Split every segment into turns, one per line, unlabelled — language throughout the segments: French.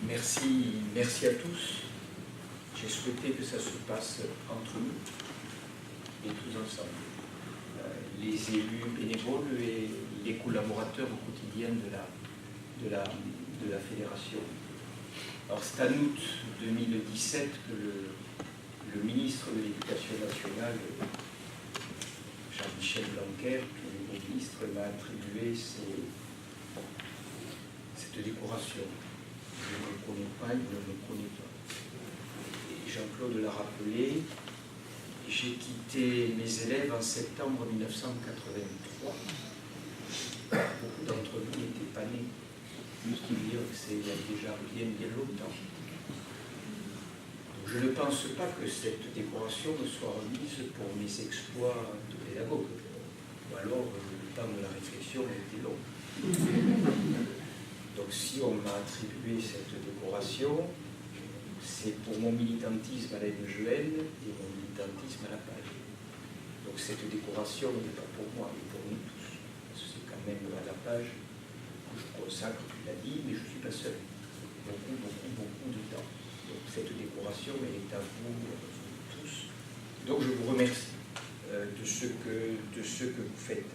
Merci à tous. J'ai souhaité que ça se passe entre nous et tous ensemble. Les élus bénévoles et les collaborateurs au quotidien de la fédération. Alors c'est en août 2017 que le ministre de l'Éducation nationale, Jean-Michel Blanquer, le ministre, m'a attribué cette décoration. Je ne le connais pas, il ne me connaît pas. Et Jean-Claude l'a rappelé, j'ai quitté mes élèves en septembre 1983. Beaucoup d'entre vous n'étaient pas nés. Ce qui veut dire que c'est il y a déjà bien longtemps. Donc, je ne pense pas que cette décoration me soit remise pour mes exploits de pédagogue. Ou alors, le temps de la réflexion a été long. Donc si on m'a attribué cette décoration, c'est pour mon militantisme à la MGN et mon militantisme à la page. Donc cette décoration n'est pas pour moi, mais pour nous tous. Parce que c'est quand même à la page que je consacre, tu l'as dit, mais je ne suis pas seul. Beaucoup de temps. Donc cette décoration, elle est à vous tous. Donc je vous remercie de ce que vous faites.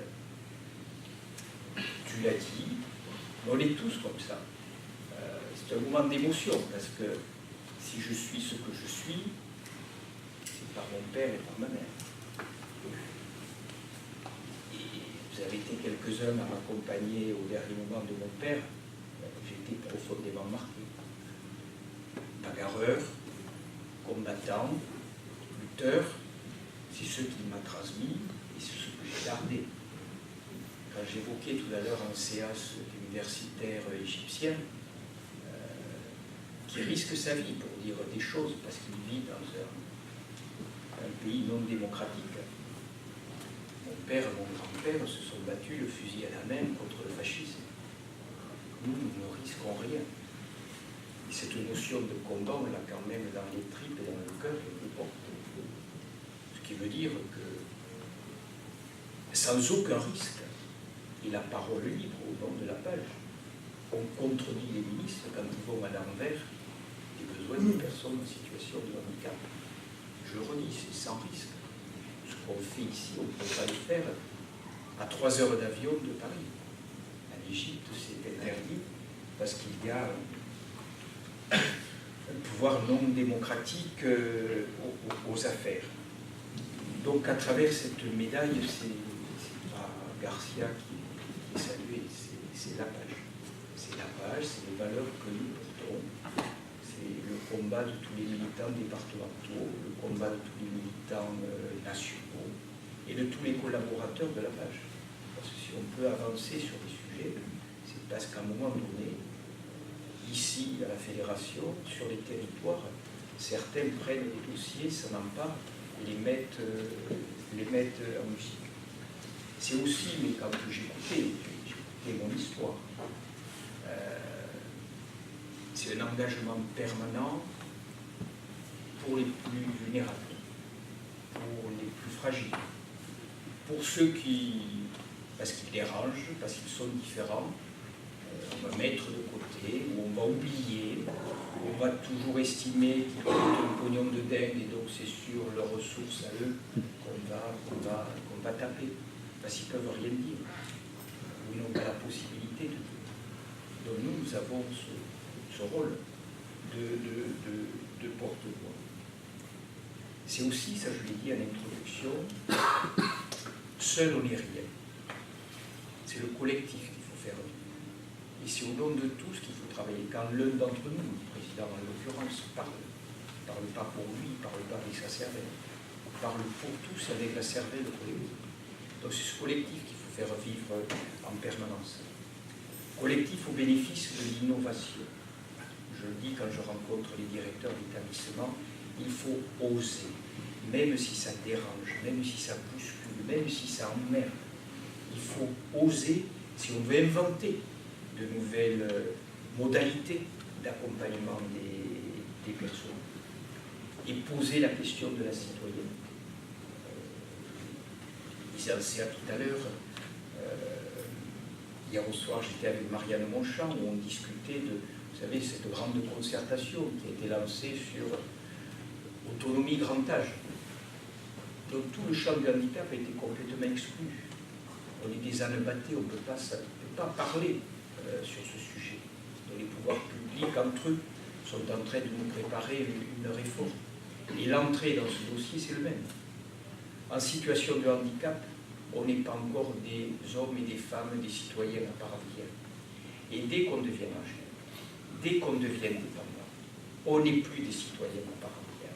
Tu l'as dit, on est tous comme ça. C'est un moment d'émotion, parce que si je suis ce que je suis, c'est par mon père et par ma mère. Et vous avez été quelques-uns à m'accompagner au dernier moment de mon père. J'ai été profondément marqué. Bagarreur, combattant, lutteur, c'est ce qu'il m'a transmis et c'est ce que j'ai gardé. Quand j'évoquais tout à l'heure un séance universitaire égyptien qui risque sa vie pour dire des choses parce qu'il vit dans un pays non démocratique. Mon père et mon grand-père se sont battus le fusil à la main contre le fascisme. Nous ne risquons rien. Et cette notion de combat, on l'a quand même dans les tripes et dans le cœur quelque part. Ce qui veut dire que sans aucun risque, et la parole libre au nom de la page. On contredit les ministres quand ils vont à l'envers des besoins des personnes en situation de handicap. Je le redis, c'est sans risque. Ce qu'on fait ici, on ne peut pas le faire à 3 heures d'avion de Paris. En Égypte, c'est interdit parce qu'il y a un pouvoir non démocratique aux affaires. Donc à travers cette médaille, c'est pas Garcia qui saluer, c'est la page. C'est la page, c'est les valeurs que nous portons, c'est le combat de tous les militants départementaux, le combat de tous les militants nationaux et de tous les collaborateurs de la page. Parce que si on peut avancer sur des sujets, c'est parce qu'à un moment donné, ici, à la Fédération, sur les territoires, certains prennent des dossiers, s'en emparent et les mettent en musique. C'est aussi, mais quand j'écoutais mon histoire, c'est un engagement permanent pour les plus vulnérables, pour les plus fragiles, pour ceux parce qu'ils dérangent, parce qu'ils sont différents, on va mettre de côté, ou on va oublier, on va toujours estimer qu'ils ont un pognon de dingue et donc c'est sur leurs ressources à eux qu'on va taper. Parce qu'ils ne peuvent rien dire, ou ils n'ont pas la possibilité de dire. Donc nous avons ce rôle de porte-voix. C'est aussi, ça je l'ai dit en introduction, seul on n'est rien. C'est le collectif qu'il faut faire vivre. Et c'est au nom de tous qu'il faut travailler. Quand l'un d'entre nous, le président en l'occurrence, parle pas pour lui, parle pas avec sa cervelle, parle pour tous avec la cervelle collective. Donc c'est ce collectif qu'il faut faire vivre en permanence. Collectif au bénéfice de l'innovation. Je le dis quand je rencontre les directeurs d'établissement, il faut oser, même si ça dérange, même si ça bouscule, même si ça emmerde. Il faut oser si on veut inventer de nouvelles modalités d'accompagnement des personnes et poser la question de la citoyenneté. Disant ça tout à l'heure, hier au soir j'étais avec Marianne Monchamp où on discutait de, vous savez, cette grande concertation qui a été lancée sur autonomie grand âge. Donc tout le champ du handicap a été complètement exclu. On est des ânes battés, on ne peut pas parler sur ce sujet. Donc les pouvoirs publics, entre eux, sont en train de nous préparer une réforme. Et l'entrée dans ce dossier, c'est le même. En situation de handicap, on n'est pas encore des hommes et des femmes, des citoyens à part entière. Et dès qu'on devient âgé, dès qu'on devient dépendant, on n'est plus des citoyens à part entière.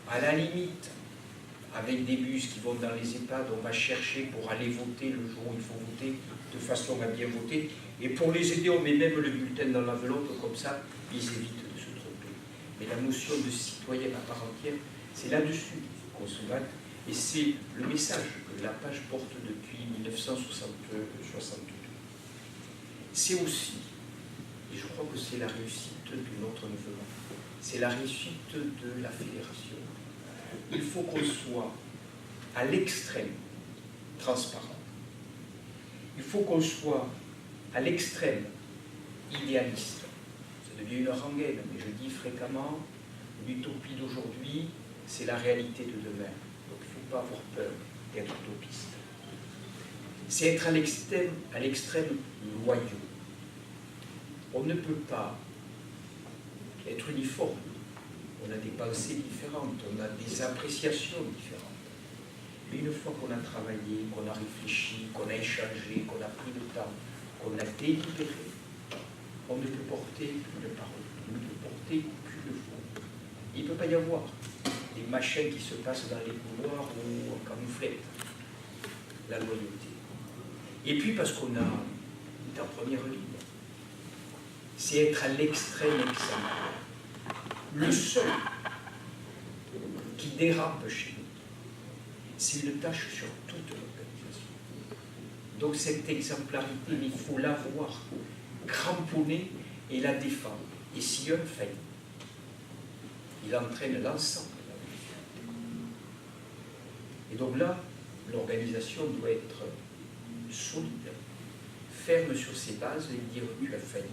À la limite, avec des bus qui vont dans les EHPAD, on va chercher pour aller voter le jour où il faut voter, de façon à bien voter. Et pour les aider, on met même le bulletin dans l'enveloppe, comme ça, ils évitent de se tromper. Mais la notion de citoyen à part entière, c'est là-dessus qu'on se bat. Et c'est le message que la page porte depuis 1962. C'est aussi, et je crois que c'est la réussite de notre mouvement, c'est la réussite de la fédération. Il faut qu'on soit à l'extrême transparent. Il faut qu'on soit à l'extrême idéaliste. Ça devient une rengaine, mais je dis fréquemment, l'utopie d'aujourd'hui, c'est la réalité de demain. Donc il ne faut pas avoir peur d'être utopiste. C'est être à l'extrême loyaux. On ne peut pas être uniforme. On a des pensées différentes, on a des appréciations différentes. Mais une fois qu'on a travaillé, qu'on a réfléchi, qu'on a échangé, qu'on a pris le temps, qu'on a délibéré, on ne peut porter qu'une parole, on ne peut porter qu'une voix. Il ne peut pas y avoir des machins qui se passent dans les couloirs ou en camouflette. La loyauté. Et puis parce qu'on est en première ligne. C'est être à l'extrême exemplaire. Le seul qui dérape chez nous, c'est une tâche sur toute l'organisation. Donc cette exemplarité, il faut l'avoir cramponnée et la défendre. Et si un faillit, il entraîne l'ensemble. Et donc là, l'organisation doit être solide, ferme sur ses bases et dire tu as failli.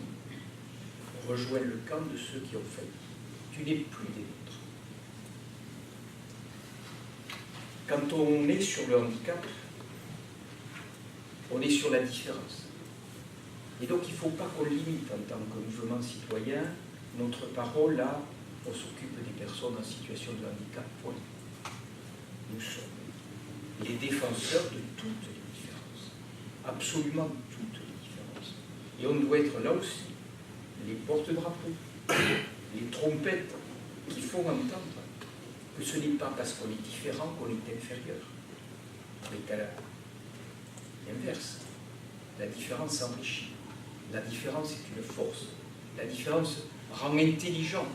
Rejoins le camp de ceux qui ont failli. Tu n'es plus des nôtres. Quand on est sur le handicap, on est sur la différence. Et donc il ne faut pas qu'on limite en tant que mouvement citoyen notre parole là, on s'occupe des personnes en situation de handicap. Point. Nous sommes les défenseurs de toutes les différences. Absolument toutes les différences. Et on doit être là aussi les porte-drapeaux, les trompettes qui font entendre que ce n'est pas parce qu'on est différent qu'on est inférieur. Mais à l'inverse, la différence enrichit. La différence est une force. La différence rend intelligent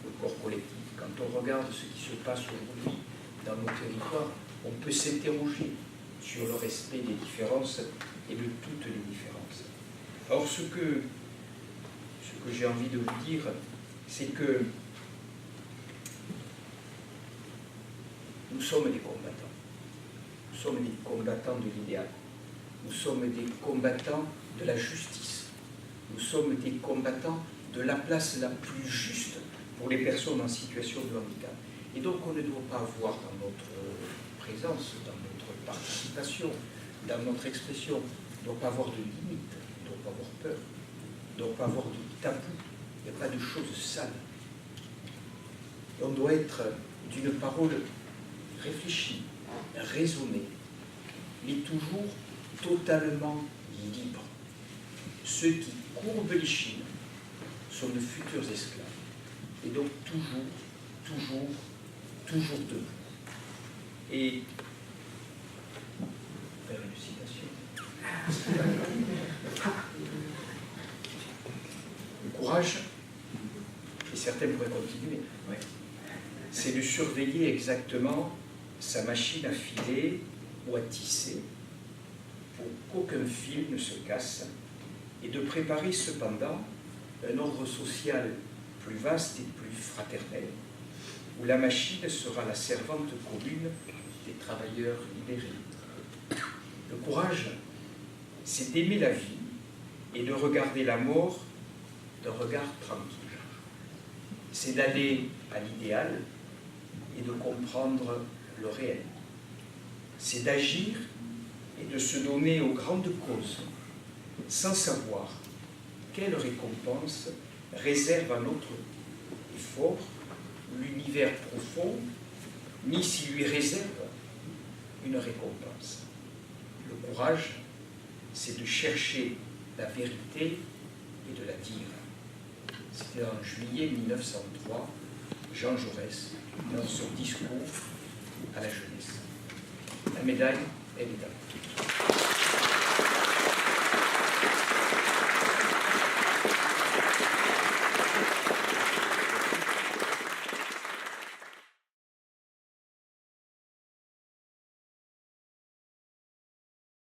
le corps collectif. Quand on regarde ce qui se passe aujourd'hui dans nos territoires, on peut s'interroger sur le respect des différences et de toutes les différences. Alors ce que j'ai envie de vous dire, c'est que nous sommes des combattants. Nous sommes des combattants de l'idéal. Nous sommes des combattants de la justice. Nous sommes des combattants de la place la plus juste pour les personnes en situation de handicap. Et donc on ne doit pas avoir dans notre présence, dans notre participation, dans notre expression, on ne doit pas avoir de limites, on ne doit pas avoir peur, on ne doit pas avoir de tabou, il n'y a pas de choses sales. On doit être d'une parole réfléchie, raisonnée, mais toujours totalement libre. Ceux qui courbent l'échine sont de futurs esclaves. Et donc toujours debout. Et faire une citation. Le courage, et certains pourraient continuer, ouais, c'est de surveiller exactement sa machine à filer ou à tisser pour qu'aucun fil ne se casse et de préparer cependant un ordre social plus vaste et plus fraternel où la machine sera la servante commune des travailleurs libérés. Le courage, c'est d'aimer la vie et de regarder la mort d'un regard tranquille. C'est d'aller à l'idéal et de comprendre le réel. C'est d'agir et de se donner aux grandes causes sans savoir quelle récompense réserve à notre effort l'univers profond, ni s'il lui réserve une récompense. Le courage, c'est de chercher la vérité et de la dire. C'était en juillet 1903, Jean Jaurès, dans son discours à la jeunesse. La médaille, elle est à vous.